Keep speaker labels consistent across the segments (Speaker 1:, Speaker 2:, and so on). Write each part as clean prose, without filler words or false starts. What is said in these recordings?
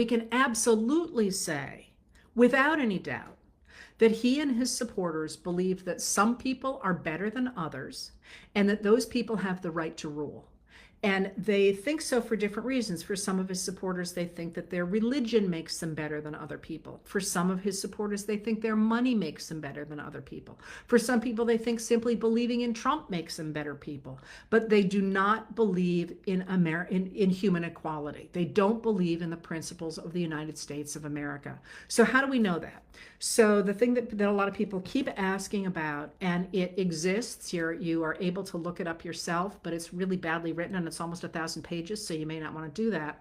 Speaker 1: We can absolutely say, without any doubt, that he and his supporters believe that some people are better than others and that those people have the right to rule. And they think so for different reasons. For some of his supporters, they think that their religion makes them better than other people. For some of his supporters, they think their money makes them better than other people. For some people, they think simply believing in Trump makes them better people. But they do not believe in human equality. They don't believe in the principles of the United States of America. So how do we know that? So the thing that a lot of people keep asking about, and it exists, you are able to look it up yourself, but it's really badly written and it's almost 1,000 pages, so you may not want to do that.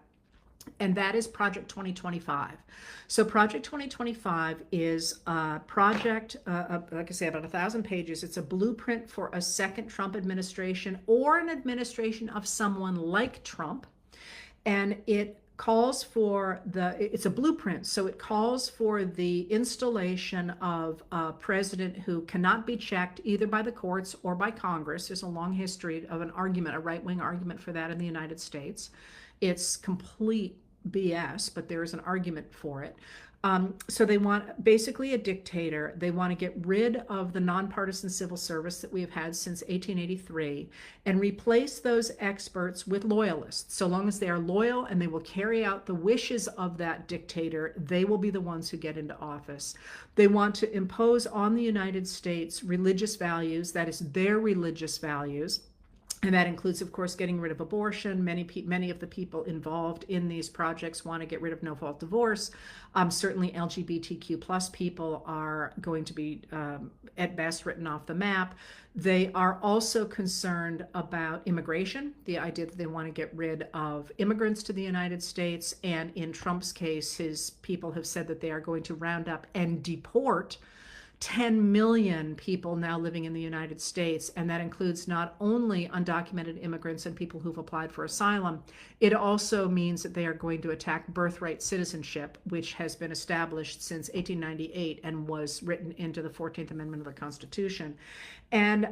Speaker 1: And that is Project 2025. So Project 2025 is a project, like I say, about 1,000 pages. It's a blueprint for a second Trump administration or an administration of someone like Trump. And it calls for it's a blueprint, so it calls for the installation of a president who cannot be checked either by the courts or by Congress. There's a long history of an argument, a right-wing argument for that in the United States. It's complete BS, but there is an argument for it. So they want basically a dictator. They want to get rid of the nonpartisan civil service that we have had since 1883 and replace those experts with loyalists. So long as they are loyal and they will carry out the wishes of that dictator, they will be the ones who get into office. They want to impose on the United States religious values, that is their religious values. And that includes, of course, getting rid of abortion. Many of the people involved in these projects want to get rid of no-fault divorce. Certainly LGBTQ plus people are going to be, at best, written off the map. They are also concerned about immigration, the idea that they want to get rid of immigrants to the United States. And in Trump's case, his people have said that they are going to round up and deport 10 million people now living in the United States, and that includes not only undocumented immigrants and people who've applied for asylum, it also means that they are going to attack birthright citizenship, which has been established since 1898 and was written into the 14th Amendment of the Constitution. And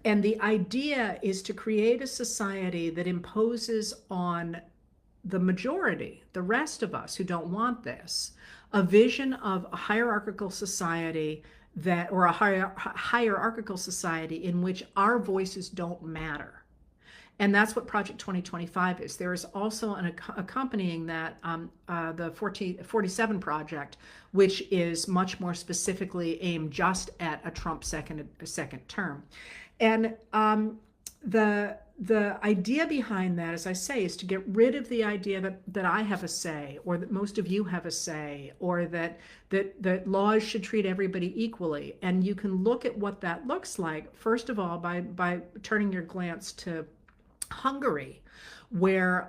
Speaker 1: the idea is to create a society that imposes on the majority, the rest of us who don't want this, a vision of a hierarchical society or a hierarchical society in which our voices don't matter. And that's what Project 2025 is. There is also an accompanying that, the 47 Project, which is much more specifically aimed just at a Trump second term. And the idea behind that, as I say, is to get rid of the idea that I have a say, or that most of you have a say, or that laws should treat everybody equally. And you can look at what that looks like, first of all, by turning your glance to Hungary, where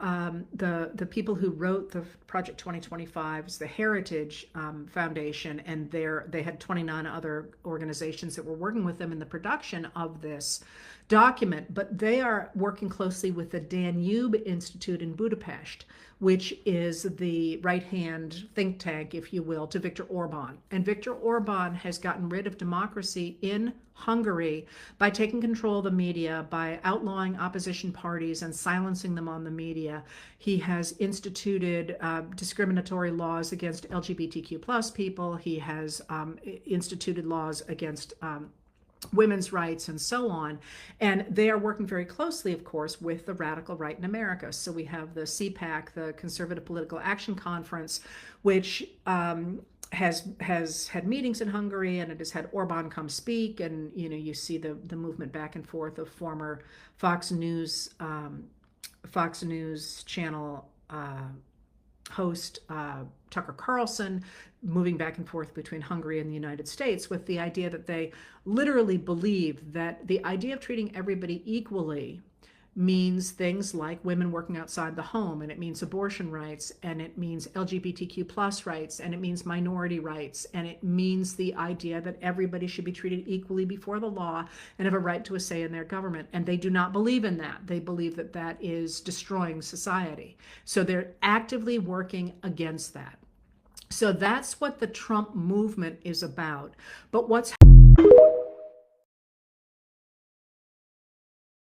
Speaker 1: the people who wrote the Project 2025 is the Heritage Foundation, and they had 29 other organizations that were working with them in the production of this document. But they are working closely with the Danube Institute in Budapest, which is the right-hand think tank, if you will, to Viktor Orban. And Viktor Orban has gotten rid of democracy in Hungary by taking control of the media, by outlawing opposition parties and silencing them on the media. He has instituted discriminatory laws against LGBTQ plus people. He has instituted laws against women's rights and so on. And they are working very closely, of course, with the radical right in America. So we have the CPAC, the Conservative Political Action Conference, which has had meetings in Hungary, and it has had Orban come speak. And, you know, you see the movement back and forth of former Fox News channel host Tucker Carlson moving back and forth between Hungary and the United States, with the idea that they literally believe that the idea of treating everybody equally means things like women working outside the home, and it means abortion rights, and it means LGBTQ plus rights, and it means minority rights, and it means the idea that everybody should be treated equally before the law and have a right to a say in their government. And they do not believe in that. They believe that that is destroying society. So they're actively working against that. So that's what the Trump movement is about. But what's